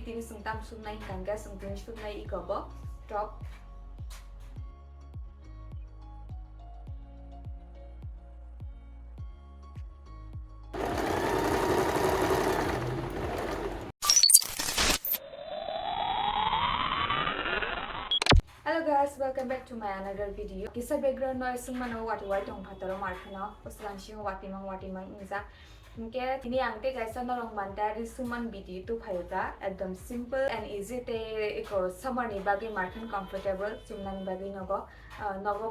tini sungtam sumnai hingga sungtin sumnai ikobo top. Hello guys, welcome back to my another video. Kisah background noise sungmano wati wai tong phataro markhana oslanshi wati mang inja. Mungkin ini angte guys norok mandari suman video tu phayuta ekdom simple and easy te iko summer ni bagi markhan comfortable sumnan bagi nogo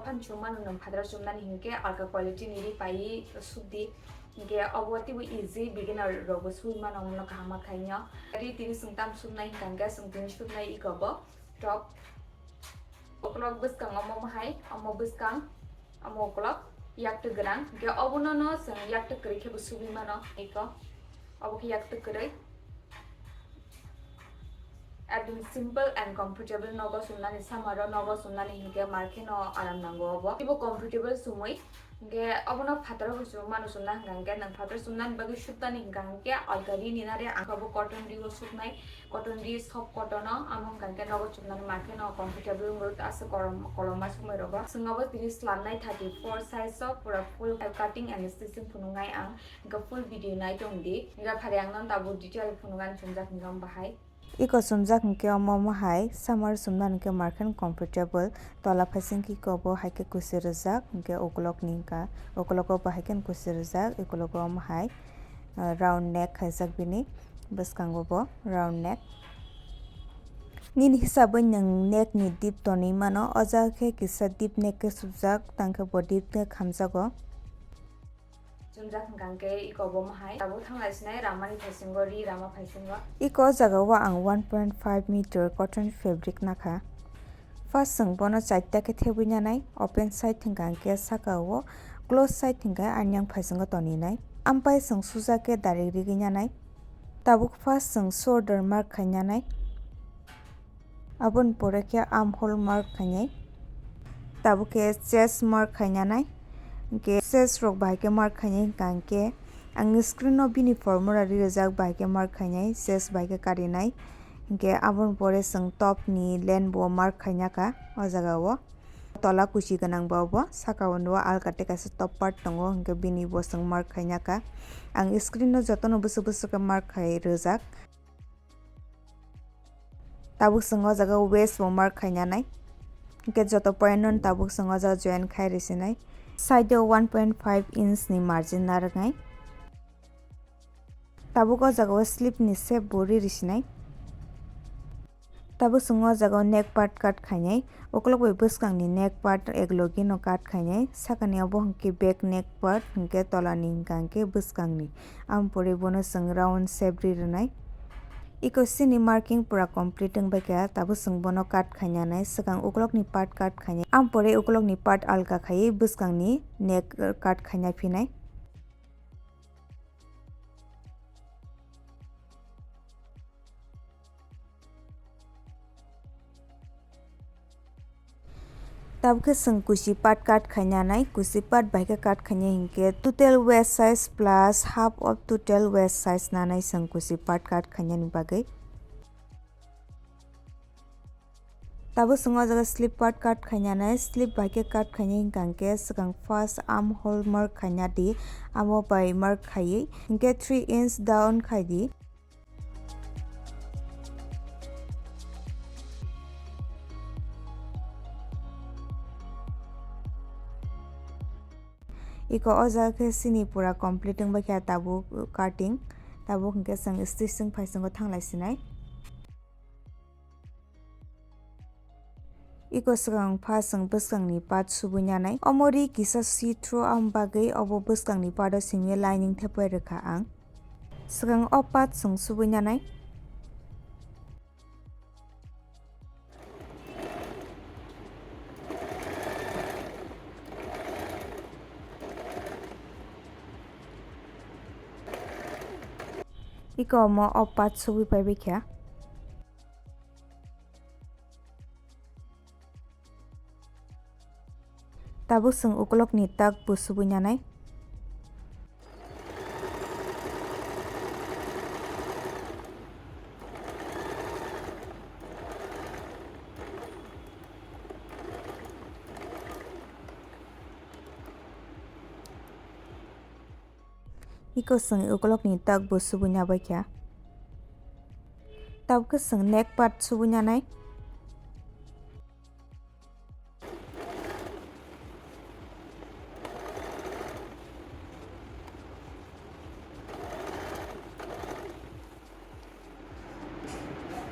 phan chuman unam phadra sumnan hingke alka quality niri pai sudi hingke obwati bu easy beginner rogo suman omno kahama khainya ri tini sungtam sumnai hingga sungtin sumnai ikobo top oklog bwskangu amo mahai amo bwskang amo oklog yak tegerang ge obono no sing yak tekeri ke busubi mano iko obo ki yak tekeri ekdom simple and comfortable nogo sumnani samaro nogo sumnani hingge marke no aram nango obo ibo comfortable sumui ge obono phataro busu manu sumna hingge nang phataro sumnani bagi shutani hingge algari ninare angkabo cotton ri sumnai cotton ri soft cotton no among hingge nogo sumnani marke no comfortable murut ase koloma sumai rogo singabo tini slanai 34 size of pura full cutting and stitching phunungai ang ge full video nai tongdi ga phari ang non tabu detail phunungan chunjak ngam bahai iko sumjak hingke omo mahai summer sumnan hingke markhan comfortable tola phasing ki kobo Hykhe kusi rijak hingke ukolog ningka ukologo bahaiken kusi rijak ukologo mahai round neck khaijak bini Bwskangu bo round neck nini hisabai nang neck ni deep tonui mano o jaga khe kisa deep neck ke subjak tangkhe bo deep neck khamjago Jumjak hingke iko bo mahai tabu thanglaisnai ramani phasingo ri rama phasingo iko jaga wa ang 1.5 meter cotton fabric nakha first sung bono chaita ke thebui nanai open side hingke saka o close side hingke anyang phasingo toninai ampai sung suja ke dari rigi nanai tabuk first sung shoulder mark khainanai abon pore ke armhole mark khainai tabuke chest mark khainanai ke chest rok bahike mark khainai kangke ang screen no bini formula rijak bahike mark khainai chest bahike karinai ke abon pore sung top ni len bo mark khainaka o jaga o tola kuchi ganang ba bo saka no alkate kaisa top part tongo ke bini bo sung mark khainaka ang screen no jotono busu ke mark khai rijak tabuk sung o jaga waist bo mark khainanai ke joto point non tabuk sung o jaga join khai risinai side 1.5 inch ni margin narangai tabuk o jaga slip ni shape bori risinai tabuk sung o jaga neck part cut khainai okolog bai bwskang ni neck part eglogi no cut khainai sakani obo hingke back neck part hingke tolani hingke bwskang ni ampore bono sung round shape rinai iko sini marking pura complete bai kaya tabu sung bono cut khainanai sakang ukolog ni part cut khainai ampore ukolog ni part alka khai bwskang ni neck cut khainai phinai tabke sung kusi part cut khainanai kusi part bahike cut khainai hingke total waist size plus half of total waist size nanai sung kusi part cut khainai ni bagai tabu sung o jaga slip part cut khainanai slip bahike cut khainai hingke sakang first armhole mark khaina di amo bai mark khaiyi hingke 3 inch down khaidi iko o jaga khe sini pura complete bai kha tabu cutting tabu hingke sang stitching phaisingo thanglaisinai iko sakang phasung bwskang ni part subui nanai omori kisa see through am bagai obo bwskang ni part o singye lining thepai rekha ang sakang o part sung subui nanai iko mo o part subui pai bekha tabuk sung ukolog ni tak bo subui nanai Iko seng ukolok ni tak bo subunya baikya. Tab ke seng neck part subunya nai.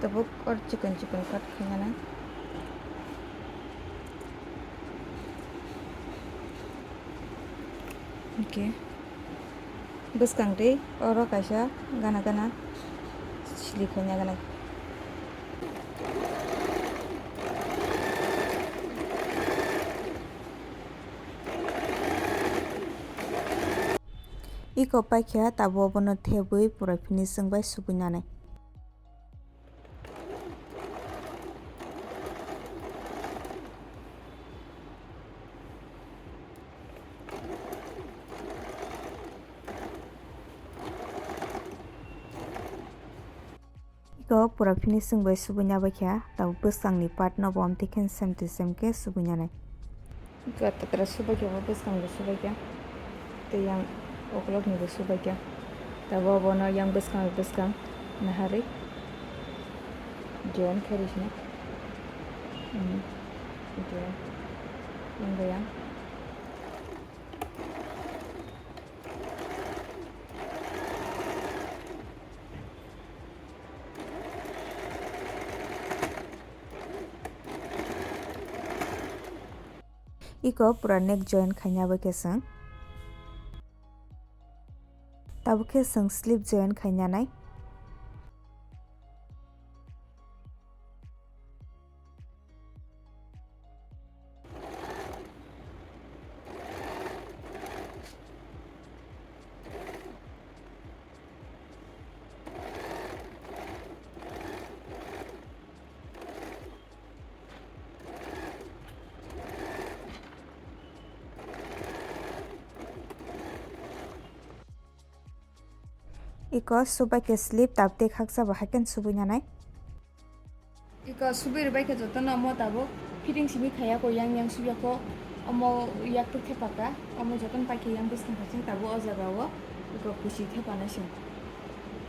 Tabuk or chicken cut kanya nai. Okay. Bwskangu deh oro kaisa gana siliknya gana. Iko paikya tabo bono thebui pura finishing bai subunanai. Iko pura finishing bai subunya baikya tabo bwskang ni part no bom tiken sem ke subunya nai. Iko tatra subakya bwskang subakya. Yang oklok ni subakya. Tabo bono yang bwskang nahari. Join kharisna. Itu yang bayang. Iko pura neck join khanya ba kesang. Tabu kesang slip join khanya nai. Iko subai ke slip tapte khaksa bahaken subunya nai. Iko subai rubai ke joto no mo tabo fitting simi khaya ko yang subya ko omo yak to thepaka omo joton paike yang bwskang khasing tabo o jaga o iko kushi thepana sing.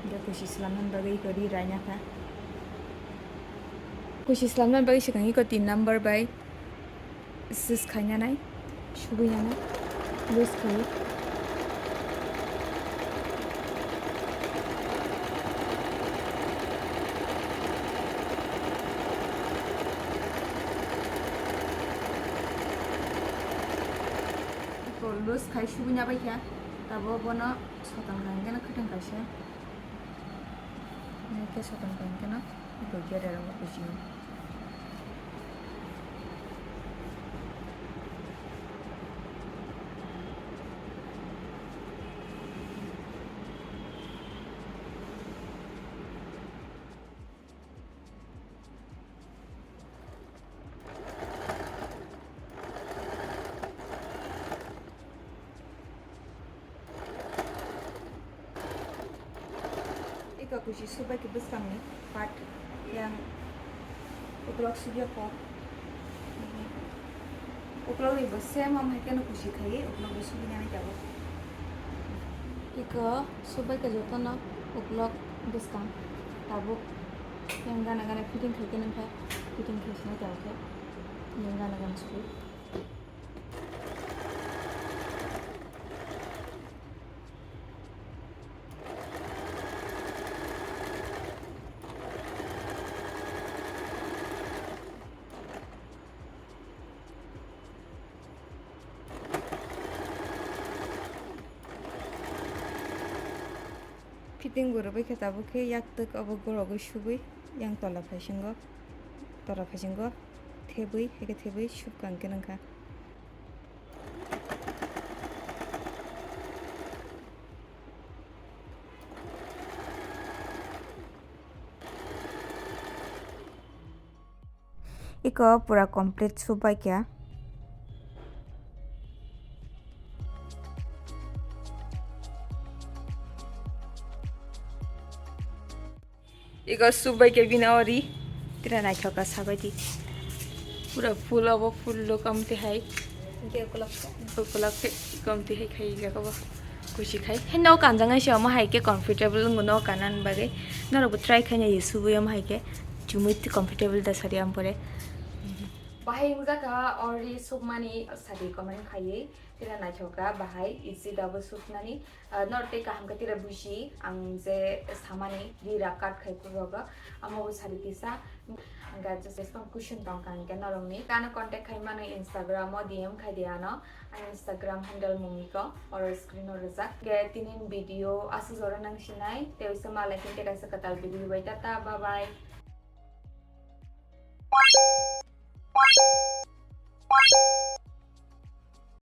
Dia kushi slaman bagai ko di ranya ka. Kushi slaman bagai sikang iko 3 number bai sis khanya nai subunya nai. Bliss kai. Lulus Khai subunya baikya tabo bono sotan kangkena khutang kaisa neke sotan kangkena ito gyara rama kusi. Ika kusi subai ke bwskang ni part yang uklok subya ko uklok ni same am heken kusi khai uklok ni subunya ni jabo. Ika subai ke joto no uklok bwskang tabo yang gana fitting khai kenan khai fitting khai sina jabo yang gana subai. Fitting guru ke tabo ke yak tuk abo gorogo subui yang tora phasingo thebui heke thebui subkang kenangka. Iko pura complete subai kya. Iko subai ke bina ori tira nai thoka sabadi pura full lo kamte hai ke kolak kamte hai khai ga ko kusi khai heno kanjang ai shama Hykhe comfortable ngono kanan bage Norok try khanya yesu buyam Hykhe chumit comfortable da sariam pore bahai jaga ori sukmani sari comment khaye tira naithoka bahai easy double suknani norte kaham ka tira bushi ang je samani rira cut khai kuroga amo sari tisa anga just cushion tong kan ke norong ni kana contact khai mano Instagram o DM khai diana ang Instagram handle mumiko or screen or reza ke tinin video asu zora nang sinai te usama like te kaisa katal video bai tata bye bye